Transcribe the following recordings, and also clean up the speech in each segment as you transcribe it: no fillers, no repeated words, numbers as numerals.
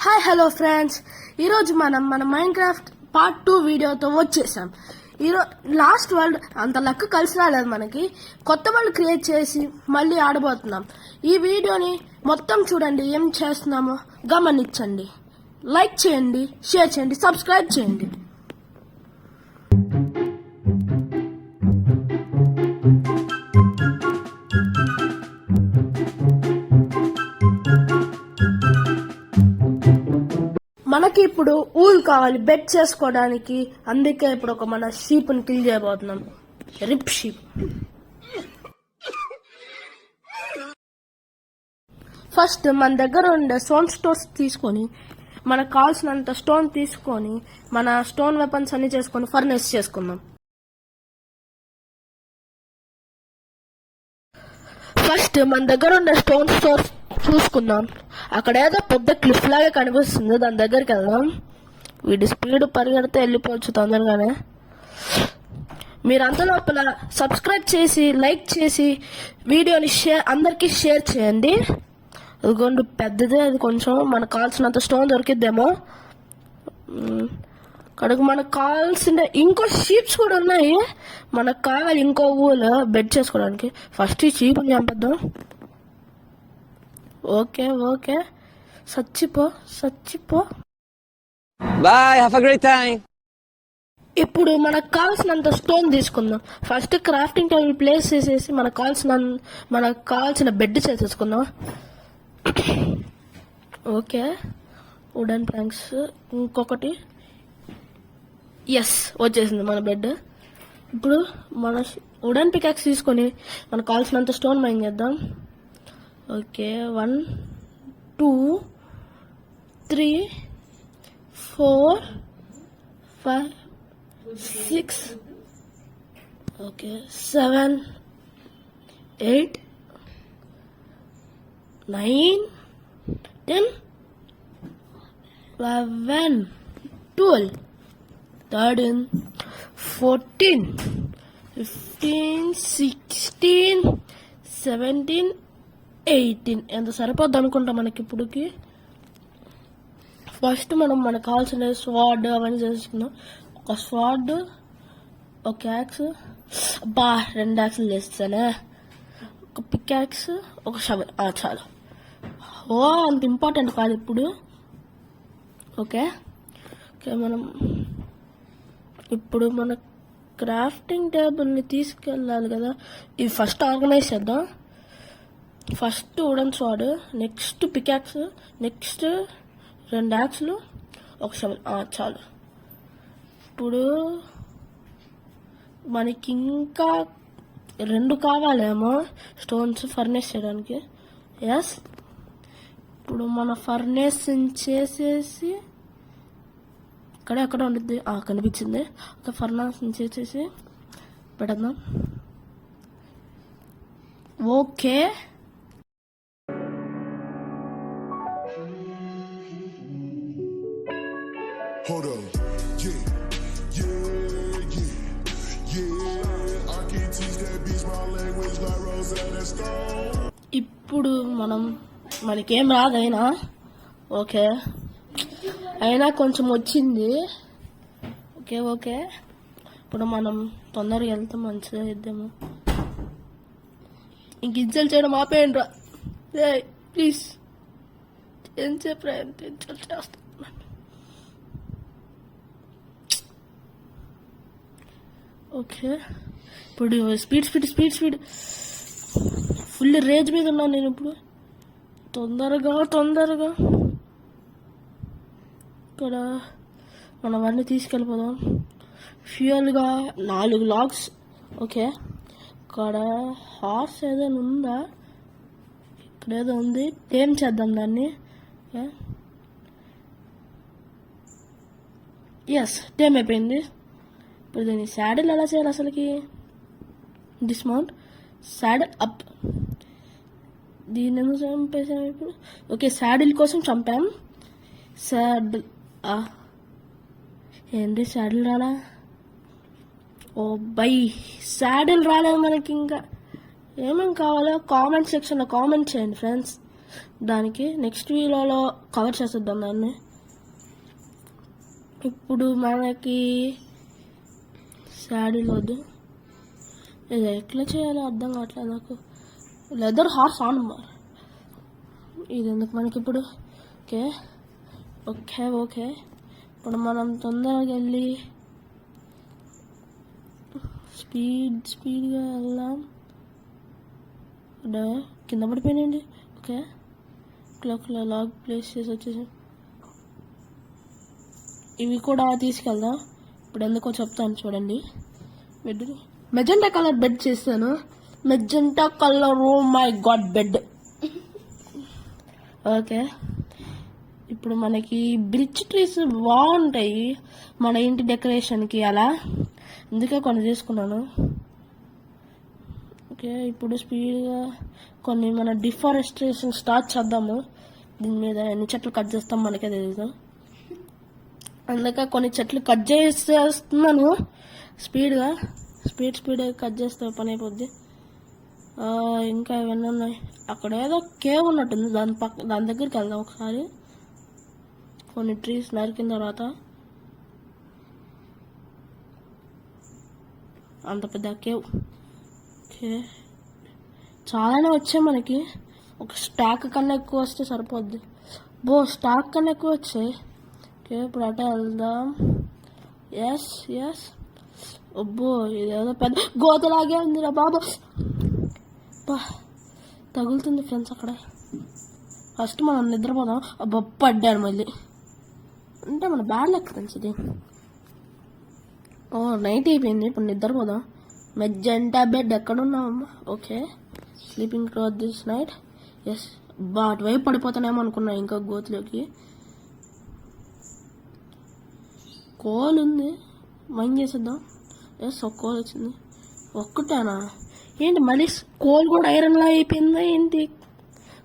Hi hello friends, ఈరోజు మన Minecraft part 2 వీడియోతో వచ్చేసాం. లాస్ట్ వరల్డ్ అంత లక్ కలిసి రాలేదు మనకి. కొత్త వరల్డ్ క్రియేట్ చేసి మళ్ళీ ఆడబోతున్నాం. ఈ వీడియోని మొత్తం చూడండి, ఏం చేస్తున్నామో గమనించండి. లైక్ చేయండి, షేర్ చేయండి, సబ్స్క్రైబ్ చేయండి. మనకి ఇప్పుడు ఊల్ కావాలి బెడ్ చేసుకోవడానికి. అందుకే ఇప్పుడు మన షీప్ ని కిల్ చేయబోతున్నాం. రిప్ షీప్. ఫస్ట్ మన దగ్గర ఉండే స్టోన్ స్టోర్స్ తీసుకొని, మనకు కావాల్సినంత స్టోన్ తీసుకొని, మన స్టోన్ వెపన్స్ అన్ని చేసుకొని ఫర్నేస్ చేసుకుందాం. ఫస్ట్ మన దగ్గర ఉండే స్టోన్ స్టోర్స్ చూసుకుందాం. అక్కడ ఏదో పెద్ద క్లిఫ్ లాగా కనిపిస్తుంది, దాని దగ్గరికి వెళ్దాం. వీడి స్పీడ్ పరిగెడితే వెళ్ళిపోవచ్చు తొందరగానే. మీరు అంతలోపల సబ్స్క్రైబ్ చేసి, లైక్ చేసి, వీడియోని అందరికీ షేర్ చేయండి. అదిగోండి పెద్దదే, అది కొంచెం మనకు కావాల్సినంత స్టోన్ దొరికిద్దేమో. అక్కడికి మనకు కావాల్సిన ఇంకో షీప్స్ కూడా ఉన్నాయి. మనకు కావాలి ఇంకో ఊలు బెడ్ చేసుకోవడానికి. ఫస్ట్ ఈ షీప్ని చంపేద్దాం. ఓకే ఓకే, సచ్చిపో. Bye, have a great time. ఇప్పుడు మనకు కావాల్సినంత స్టోన్ తీసుకుందాం. ఫస్ట్ క్రాఫ్టింగ్ టేబుల్ ప్లేస్ చేసేసి మనకు కావాల్సిన బెడ్ చేసేసుకుందాం. ఓకే, వుడెన్ ప్లాంక్స్ ఇంకొకటి. ఎస్, వచ్చేసింది మన బెడ్. ఇప్పుడు మన వుడెన్ పికాక్స్ తీసుకొని మనకు కావాల్సినంత స్టోన్ మైన్ చేద్దాం. Okay, 1 2 3 4 5 6 okay 7 8 9 10 11 12 13 14 15 16 17 18. ఎంత సరిపోద్ది అనుకుంటా మనకి ఇప్పుడుకి. ఫస్ట్ మనకు కావాల్సిన స్వాడ్ అవన్నీ చేసుకున్నాం. ఒక స్వాడ్, ఒక యాక్స్, బా 2 యాక్స్లు చేస్తానే, ఒక పిక్ యాక్స్, ఒక షవల్. చాలు. అంత ఇంపార్టెంట్ కాదు ఇప్పుడు. ఓకే, ఇప్పుడు మన క్రాఫ్టింగ్ టేబుల్ని తీసుకెళ్ళాలి కదా. ఇది ఫస్ట్ ఆర్గనైజ్ చేద్దాం. First wooden sword, next pickaxe, next 2 యాక్స్లు, ఒక షవల్. చాలు. ఇప్పుడు మనకి ఇంకా 2 కావాలేమో స్టోన్స్ ఫర్నేస్ చేయడానికి. ఎస్, ఇప్పుడు మన ఫర్నేస్ చేసేసి ఎక్కడ ఉండిద్ది, కనిపించింది. ఒక ఫర్నేస్ చేసేసి పెడదాం. Okay, Hold on, yeah, I can teach that bitch my language like Rosetta Stone. ఇప్పుడు మనకేం రాదైనా. ఓకే, అయినా కొంచెం వచ్చింది. ఓకే, ఇప్పుడు మనం తొందరగా వెళ్తే మంచిగా ఇద్దాము. ఇంక ఇజ్జలు చేయడం ఆపేయండి రా ప్లీజ్. ఏం చెప్పి చేస్తాను. ఓకే, ఇప్పుడు స్పీడ్ ఫుల్ రేంజ్ మీద ఉన్నాను నేను ఇప్పుడు. తొందరగా ఇక్కడ మనం అన్నీ తీసుకెళ్ళిపోదాం. ఫ్యూయల్గా 4 లాగ్స్. ఓకే, ఇక్కడ హార్స్ ఏదైనా ఉందా? ఇక్కడ ఏదో ఉంది, ఏం చేద్దాం దాన్ని. ఎస్, టేమ్ అయిపోయింది. ఇప్పుడు దీన్ని శాడిల్ ఎలా చేయాలి అసలుకి? డిస్మౌంట్, శాడిల్ అప్. దీన్ని ఎందుకు చంపేసాం ఇప్పుడు? ఓకే, శాడిల్ కోసం చంపాం. శాడిల్ ఏంటి శాడిల్ రాలా? ఓ బై, శాడిల్ రాలేదు మనకి. ఇంకా ఏమేమి కావాలో కామెంట్ సెక్షన్లో కామెంట్ చేయండి ఫ్రెండ్స్. దానికి నెక్స్ట్ వీడియోలో కవర్ చేసేద్దాం దాన్ని. ఇప్పుడు మనకి శాడీలు వద్దు, ఇది ఎట్లా చేయాలో అర్థం కావట్లేదు నాకు. లెదర్ హార్స్ ఆన్ ఇది ఎందుకు మనకి ఇప్పుడు. ఓకే ఓకే ఓకే ఇప్పుడు మనం తొందరగా వెళ్ళి స్పీడ్గా వెళ్దాం. కింద పడిపోయినండి. ఓకే క్లాక్లో లాగ్ ప్లేస్ చేసి వచ్చేసాం. ఇవి కూడా తీసుకెళ్దాం. ఇప్పుడు ఎందుకో చెప్తాను చూడండి. బెడ్ మెజెంటా కలర్ బెడ్ చేస్తాను. Magenta colour, oh my god bed. Okay ఇప్పుడు మనకి బ్రిడ్జ్ ట్రీస్ బాగుంటాయి మన ఇంటి డెకరేషన్కి, అలా అందుకే కొన్ని తీసుకున్నాను. ఓకే ఇప్పుడు స్పీడ్గా కొన్ని మన డిఫారెస్టేషన్ స్టార్ట్ చేద్దాము. దీని మీద ఎన్ని చెట్లు కట్ చేస్తాం మనకే తెలియదు, అందుకే కొన్ని చెట్లు కట్ చేసేస్తున్నాను స్పీడ్గా కట్ చేస్తే పని అయిపోద్ది. ఇంకా ఇవన్నీ ఉన్నాయి. అక్కడ ఏదో కేవ్ ఉన్నట్టుంది, దాని దగ్గరికి వెళ్దాం ఒకసారి. కొన్ని ట్రీస్ నరికిన తర్వాత అంత పెద్ద కేవ్. ఓకే చాలానే వచ్చాయి మనకి. ఒక స్టాక్ కన్నా ఎక్కువ వస్తే సరిపోద్ది. స్టాక్ కన్నా ఎక్కువ వచ్చాయి. ఓకే ఇప్పుడు అటే వెళ్దాం. ఎస్ అబ్బో ఇదేదో పెద్ద గోతలాగే ఉందిరా బాబు. తగులుతుంది ఫ్రెండ్స్ అక్కడ. ఫస్ట్ మనం నిద్రపోదాం. అబ్బా పడ్డాను మళ్ళీ, అంటే మన బ్యాడ్ లక్ ఫ్రెండ్స్ ఇది. నైట్ అయిపోయింది, ఇప్పుడు నిద్రపోదాం. మెజెంటా బెడ్ ఎక్కడున్నామమ్మా? Okay sleeping cloth this night. Yes అటువైపు పడిపోతానేమో అనుకున్నా ఇంకా గోతులోకి. కోల్ ఉంది, మైండ్ చేసేద్దాం. ఎస్ ఒక కోల్ వచ్చింది. ఒక్కటేనా ఏంటి? మళ్ళీ కోల్ కూడా ఐరన్లా అయిపోయిందా ఏంటి?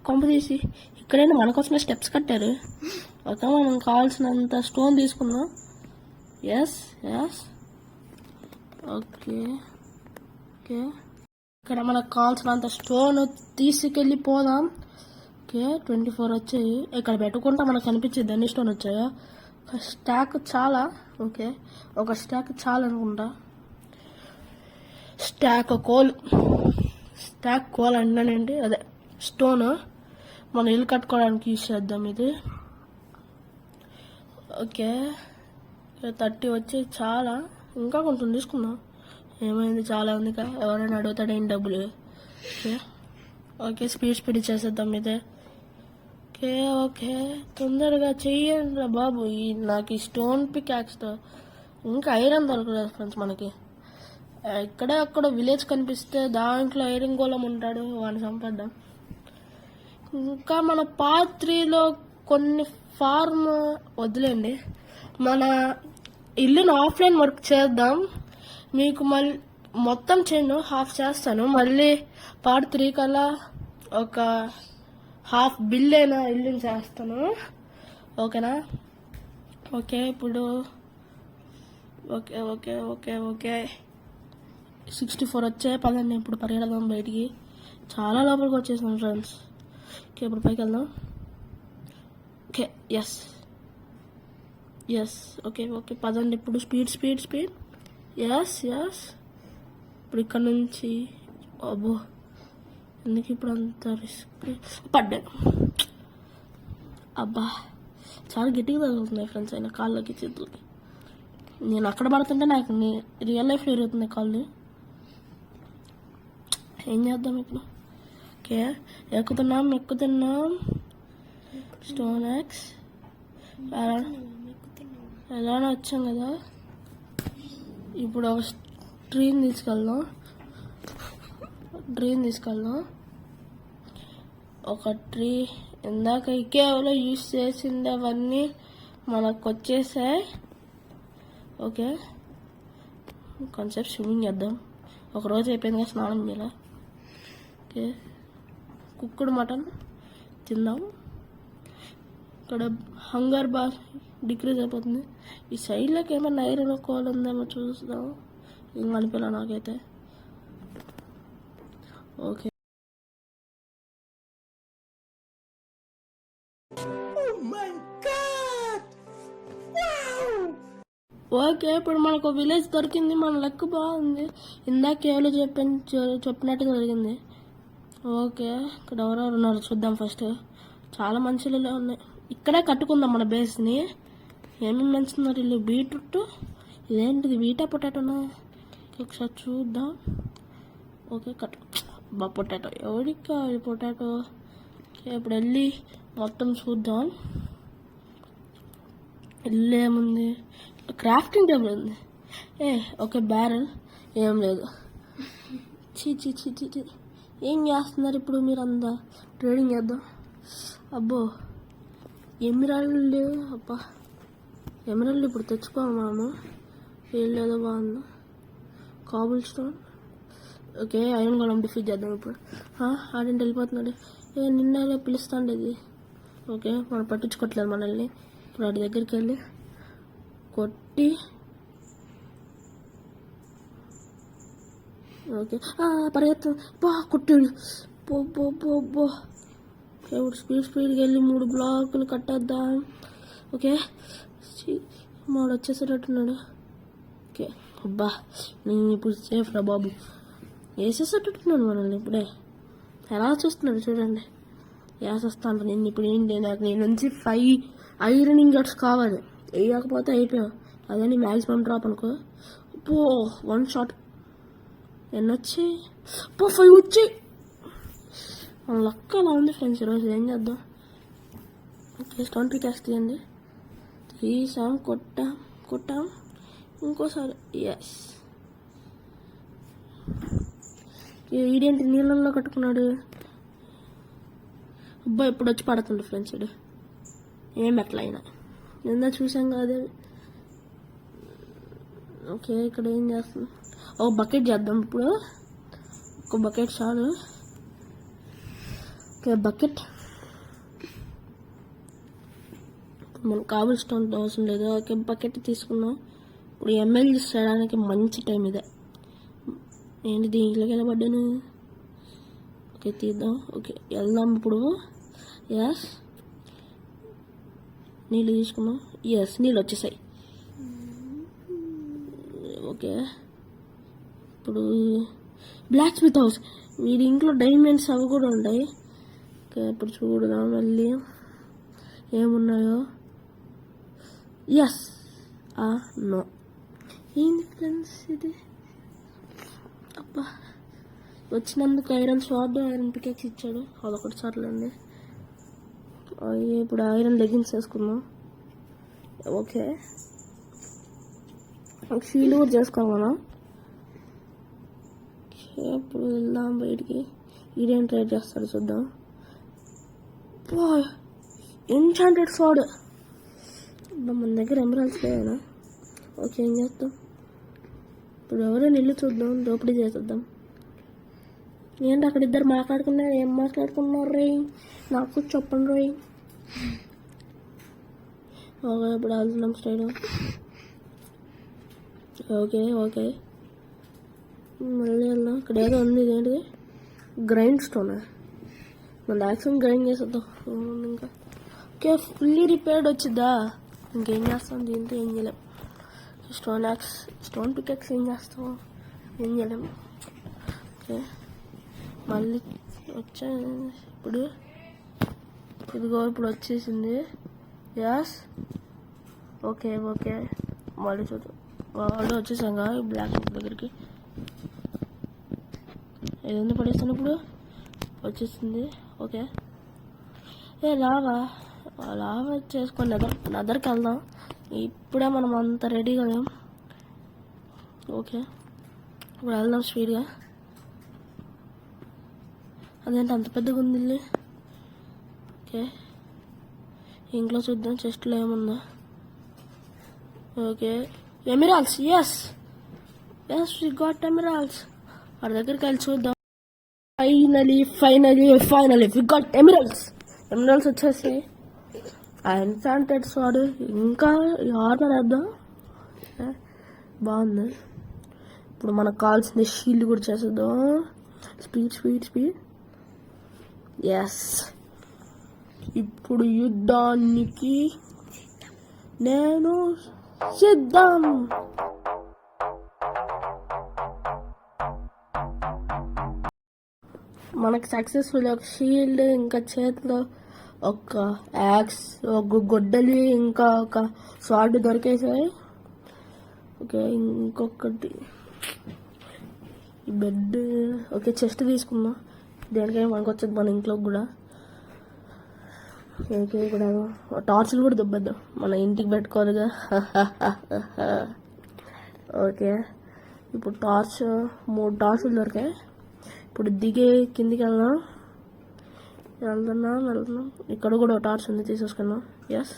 కొంప తీసి ఇక్కడైనా మన కోసమే స్టెప్స్ కట్టారు. ఓకే మనం కావాల్సినంత స్టోన్ తీసుకుందాం. ఎస్ ఓకే ఇక్కడ మనకు కావాల్సినంత స్టోన్ తీసుకెళ్ళిపోదాం. ఓకే 24 వచ్చాయి. ఇక్కడ పెట్టుకుంటా మనకు కనిపించింది ఎన్ని స్టోన్ వచ్చాయో. ఒక స్టాక్ చాలా. ఓకే ఒక స్టాక్ చాలా అనుకుంటా. స్టాక్ కోల్ అంటానండి, అదే స్టోన్ మన ఇల్లు కట్టుకోవడానికి యూజ్ చేద్దాం ఇది. ఓకే 30 వచ్చి చాలా, ఇంకా కొంచెం తీసుకుందాం. ఏమైంది చాలా ఉంది కదా, ఎవరైనా అడుగుతాడేం డబ్బులు. ఓకే స్పీడ్ చేసేద్దాం ఇదే. ఓకే తొందరగా చెయ్యండి బాబు. నాకు ఈ స్టోన్ పికాక్స్తో ఇంకా ఐరన్ దొరకలేదు ఫ్రెండ్స్ మనకి. ఇక్కడే అక్కడ విలేజ్ కనిపిస్తే దాంట్లో ఐరన్ గోళం ఉంటాడు, వాడిని చంపేద్దాం. ఇంకా మన పార్ట్ 3లో కొన్ని ఫార్మ్ వదిలేండి, మన ఇల్లును ఆఫ్లైన్ వర్క్ చేద్దాం. మీకు మళ్ళీ మొత్తం చేయను, హాఫ్ చేస్తాను. మళ్ళీ పార్ట్ 3 కల్లా ఒక హాఫ్ బిల్ అయినా ఇల్లుని చేస్తాను. ఓకేనా? ఓకే ఇప్పుడు ఓకే 64 వచ్చాయి. పదండి ఇప్పుడు పరిగెడదాం బయటికి. చాలా లోపలికి వచ్చేసాం ఫ్రెండ్స్. ఓకే ఇప్పుడు పైకి వెళ్దాం. ఓకే ఎస్ ఓకే పదండి ఇప్పుడు స్పీడ్. ఎస్ ఇప్పుడు ఇక్కడ నుంచి అబ్బో ఎందుకు ఇప్పుడు అంత రిస్క్. పడ్డాను. అబ్బా చాలా గట్టిగా తగులుతున్నాయి ఫ్రెండ్స్ అయినా కాళ్ళకి చేతులకి. నేను అక్కడ పడుతుంటే నాకు రియల్ లైఫ్లో ఇరుగుతున్నాయి కాళ్ళు. ఏం చేద్దాం ఇప్పుడు? ఓకే ఎక్కుతున్నాం. స్టోన్ యాక్స్ ఎలానే వచ్చాం కదా. ఇప్పుడు ఒక ట్రీని తీసుకెళ్దాం. ఒక ట్రీ ఇందాక కేవలం యూజ్ చేసింది అవన్నీ మనకు వచ్చేసాయి. ఓకే కాన్సెప్ట్ స్విమ్మింగ్ చేద్దాం. ఒకరోజు అయిపోయింది కదా స్నానం చేయాలి. ఓకే కుక్కుడు మటన్ తిందాం. ఇక్కడ హంగర్ బాగా డిక్రీజ్ అయిపోతుంది. ఈ సైడ్లోకి ఏమైనా ఐరన్ కోల్ ఉందేమో చూద్దాం. ఏం అనిపించలే నాకైతే. ఓకే ఓకే, ఇప్పుడు మనకు విలేజ్ దొరికింది, మన లక్ బాగుంది. ఇందాక కేవలం చెప్పినట్టు జరిగింది. ఓకే, ఇక్కడ ఎవరెవరు ఉన్నారు చూద్దాం. ఫస్ట్ చాలా మంచి ఇల్లులు ఉన్నాయి. ఇక్కడే కట్టుకుందాం మన బేస్ని. ఏమేమి పెంచుతున్నారు ఇల్లు? బీట్రూట్, ఇదేంటిది బీటా పొటాటోనా? ఒకసారి చూద్దాం. ఓకే పొటాటో ఎవరికి కావాలి పొటాటో? ఓకే, ఇప్పుడు వెళ్ళి మొత్తం చూద్దాం. ఇల్లు ఏముంది? క్రాఫ్టింగ్ టేబుల్ ఉంది. ఓకే, బ్యారెల్ ఏం లేదు. చీ చీ చీ చీ చీ, ఏం చేస్తున్నారు ఇప్పుడు మీరు? అంతా ట్రేడింగ్ చేద్దాం. అబ్బో, ఎమిరాల్డ్, అబ్బా ఎమిరాల్డ్ ఇప్పుడు తెచ్చుకోవాలి మనము. వీళ్ళు ఏదో బాగుంది. కాబుల్ స్టోన్. ఓకే, ఐరన్ గోళం డిఫీట్ చేద్దాం ఇప్పుడు. ఆడింటి వెళ్ళిపోతున్నాడు. నిన్న పిలుస్తాండి ఇది. ఓకే, మనం పట్టించుకోవట్లేదు మనల్ని. ఇప్పుడు వాడి దగ్గరికి వెళ్ళి కొట్టి, ఓకే పరిగెత్తా. కొట్టాడు. బో ఇప్పుడు స్పీడ్గా వెళ్ళి 3 బ్లాకులు కట్టేద్దాం. ఓకే, మాడు వచ్చేసేటట్టున్నాడు. ఓకే, అబ్బా నేను ఇప్పుడు సేఫ్ రా బాబు. వేసేసేటట్టున్నాను మనల్ని ఇప్పుడే. ఎలా చూస్తున్నాడు చూడండి. వేసేస్తాను నేను ఇప్పుడు. ఏంటి, నాకు నేను నుంచి 5 ఐరన్ ఇంగట్స్ కావాలి. వేయకపోతే అయిపోయాం. అదే మ్యాక్సిమం డ్రాప్ అనుకో. 1 షాట్. ఎన్ని వచ్చాయి? 5 వచ్చాయి. లక్ అలా ఉంది ఫ్రెండ్స్. ఈరోజు ఏం చేద్దాం? ఓకే, స్టోన్ పికాక్స్ తీయండి. తీసాం, కొట్టాం ఇంకోసారి. ఎస్. ఈడేంటి నీళ్ళల్లో కట్టుకున్నాడు? అబ్బా ఇప్పుడు వచ్చి పడుతుంది ఫ్రెండ్స్. ఇడు ఏం ఎట్లా అయినా నిన్న చూసాం కాదు. ఓకే, ఇక్కడ ఏం చేస్తాం? బకెట్ చేద్దాం ఇప్పుడు. ఒక బకెట్ చాలు. ఓకే, బకెట్ మనకు కాబుల్ స్టోన్ అవసరం లేదు. ఓకే, బకెట్ తీసుకున్నాం. ఇప్పుడు ఎమ్మెల్యే చేయడానికి మంచి టైం ఇదే. ఏంటి దీంట్లోకి వెళ్ళబడ్డాను? ఓకే, తీద్దాం. ఓకే, వెళ్దాం ఇప్పుడు. ఎస్, నీళ్ళు తీసుకున్నాం. ఎస్, నీళ్ళు వచ్చేసాయి. ఓకే, ఇప్పుడు బ్లాక్ స్మిత్ హౌస్. మీరు ఇంట్లో డైమండ్స్ అవి కూడా ఉంటాయి. ఓకే, ఇప్పుడు చూడదాం మళ్ళీ ఏమున్నాయో. Yes, no. ఏంది ఫ్రెండ్స్ ఇది? అబ్బా, వచ్చినందుకు ఐరన్ షార్ట్, ఐరన్ పికెక్స్ ఇచ్చాడు. అదొకటి సార్లండి. ఇప్పుడు ఐరన్ లెగిన్స్ వేసుకుందాం. ఓకే, షీల్డ్ కూడా చేసుకోవాలి మనం. ఇప్పుడు వెళ్దాం బయటికి. ఇదేం ట్రై చేస్తాడు చూద్దాం. ఎన్చాంటెడ్ స్వాడ్. మన దగ్గర ఎమరాల్డ్స్ లేవనా? ఓకే, ఏం చేస్తాం ఇప్పుడు? ఎవరైనా ఇల్లు చూద్దాం, దోపిడీ చేసేద్దాం. ఏంటి అక్కడ ఇద్దరు మాట్లాడుకున్నారు? ఏం మాట్లాడుకున్నారు రే? నాకు చెప్పండి రే. ఓకే, ఇప్పుడు వెళ్తున్నాం స్టైల్. ఓకే మళ్ళీ వెళ్దాం. ఇక్కడ ఏదో ఉంది. ఇదేంటిది? Grind stone. మన యాక్షన్ గ్రైండ్ చేసేద్దాం ఇంకా. ఓకే, ఫుల్లీ రిపేర్డ్ వచ్చిద్దా? ఇంకేం చేస్తాం దీంతో? ఏం చేయలేం. స్టోన్ పికెక్స్ ఏం చేస్తాం? ఏం చేయలేము. ఓకే, మళ్ళీ వచ్చా ఇప్పుడు. ఇదిగో ఇప్పుడు వచ్చేసింది. యాస్, ఓకే మళ్ళీ చూద్దాం. వాళ్ళు వచ్చేసాగా బ్లాక్ దగ్గరికి. ఏదైనా పడేస్తాను ఇప్పుడు. వచ్చేసింది. ఓకే, లావా చేసుకొని నదర్కి వెళ్దాం. ఇప్పుడే మనం అంత రెడీగా లేం. ఓకే, ఇప్పుడు వెళ్దాం స్పీడ్గా. అదేంటి అంత పెద్దగా ఉంది ఇల్లు? ఓకే, ఇంట్లో చూద్దాం చెస్ట్లో ఏముందో. Okay, emeralds. Yes we got emeralds. వాడి దగ్గరికి వెళ్ళి చూద్దాం. ఫైనలీ వి గాట్ ఎమిరాల్స్ వచ్చేసి. Enchanted sword. ఇంకా ఆర్మర్ వేద్దాం. బాగుంది. ఇప్పుడు మనకు కావాల్సింది షీల్డ్ కూడా చేసేద్దాం. స్పీడ్. ఎస్, ఇప్పుడు యుద్ధానికి నేను చేద్దాం. మనకు సక్సెస్ఫుల్ ఒక షీల్డ్, ఇంకా చేతిలో ఒక యాక్స్, ఒక గొడ్డలి, ఇంకా ఒక స్వార్డ్ దొరికేసాయి. ఓకే, ఇంకొకటి బెడ్. ఓకే, చెస్ట్ తీసుకుందాం, దేనికైనా మనకు వచ్చేది మన ఇంట్లో కూడా. ఓకే, ఇక్కడ టార్చ్లు కూడా దొబ్బేద్దాం, మన ఇంటికి పెట్టుకోవాలిగా. ఓకే, ఇప్పుడు 3 టార్చ్లు దొరికాయి. ఇప్పుడు కిందికి వెళ్తున్నాం. ఇక్కడ కూడా ఒక టార్చ్ ఉంది, తీసేసుకున్నాం. ఎస్,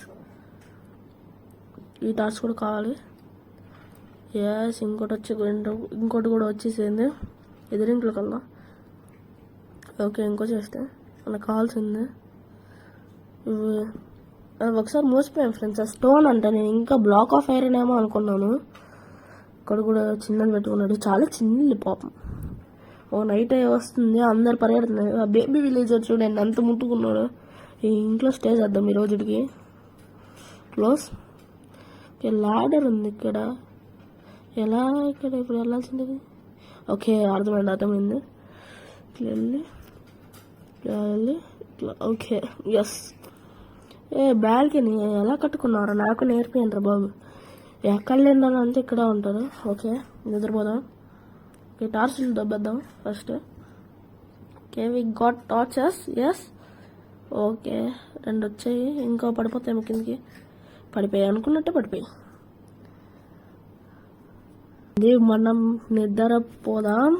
ఈ టార్చ్ కూడా కావాలి. ఎస్, ఇంకోటి కూడా వచ్చేసింది. ఎదురింట్లోకి వెళ్దాం. ఓకే, ఇంకో చేస్తే మనకు కావాల్సింది ఒకసారి మోసిపోయాం ఫ్రెండ్స్. ఆ స్టోన్ అంటే నేను ఇంకా బ్లాక్ ఆఫ్ ఐరన్ ఏమో అనుకున్నాను. ఇక్కడ కూడా చిన్నది పెట్టుకున్నాడు, చాలా చిన్నది పాపం. ఓ నైట్ వస్తుంది, అందరు పరిగెడుతున్నారు. ఆ బేబీ విలేజర్ చూడండి అంత ముట్టుకున్నాడు. ఈ ఇంట్లో స్టే చేద్దాం ఈ రోజుకి. క్లోజ్. ల్యాడర్ ఉంది ఇక్కడ. ఇక్కడ ఇప్పుడు వెళ్ళాల్సింది. ఓకే, అర్థమైంది. ఇట్లా వెళ్ళి ఇట్లా. Okay, yes. బాల్కనీ ఎలా కట్టుకున్నారా, నాకు నేర్పియండి బాబు. ఎక్కడ లేదని అంతా ఇక్కడ ఉంటారు. ఓకే, నిద్రపోదాం. ఓకే, టార్చ్లు దబ్బేద్దాం first. Okay, we got torches. Yes. Okay, 2 వచ్చాయి, ఇంకో పడిపోతాయి కిందకి. పడిపోయాయి అనుకున్నట్టే పడిపోయి. మనం నిద్రపోదాం.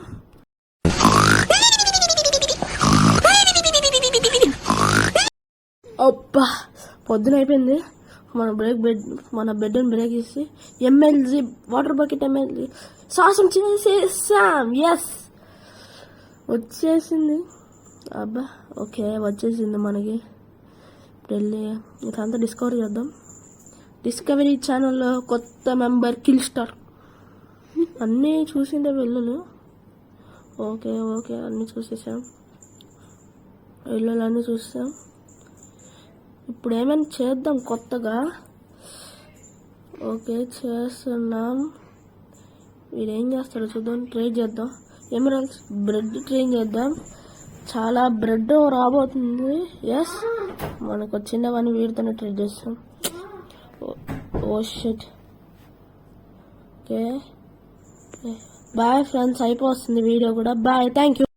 అబ్బా, పొద్దున అయిపోయింది. మన బెడ్ని బ్రేక్ చేసి ఎమ్మెల్సీ వాటర్ బకెట్ ఎమ్మెల్సీ సాసం చేసేసాం. ఎస్, వచ్చేసింది. అబ్బా, ఓకే, వచ్చేసింది మనకి. ఇప్పుడు వెళ్ళి ఇదంతా డిస్కవరీ చేద్దాం. డిస్కవరీ ఛానల్లో కొత్త మెంబర్ కిల్ స్టార్. అన్నీ చూసిండే వెల్లులు. ఓకే, అన్నీ చూసేసాం. వెల్లులు అన్నీ చూసాం. ఇప్పుడు ఏమైనా చేద్దాం కొత్తగా. ఓకే, చేస్తున్నాం. వీడేం చేస్తాడో చూద్దాం, ట్రై చేద్దాం. ఎమరాల్డ్స్ బ్రెడ్ ట్రై చేద్దాం. చాలా బ్రెడ్ రాబోతుంది. ఎస్, మనకు వచ్చినవన్నీ వీడితోనే ట్రై చేస్తాం. Oh shit. Okay, bye friends, అయిపోతుంది వీడియో కూడా. Bye, thank you.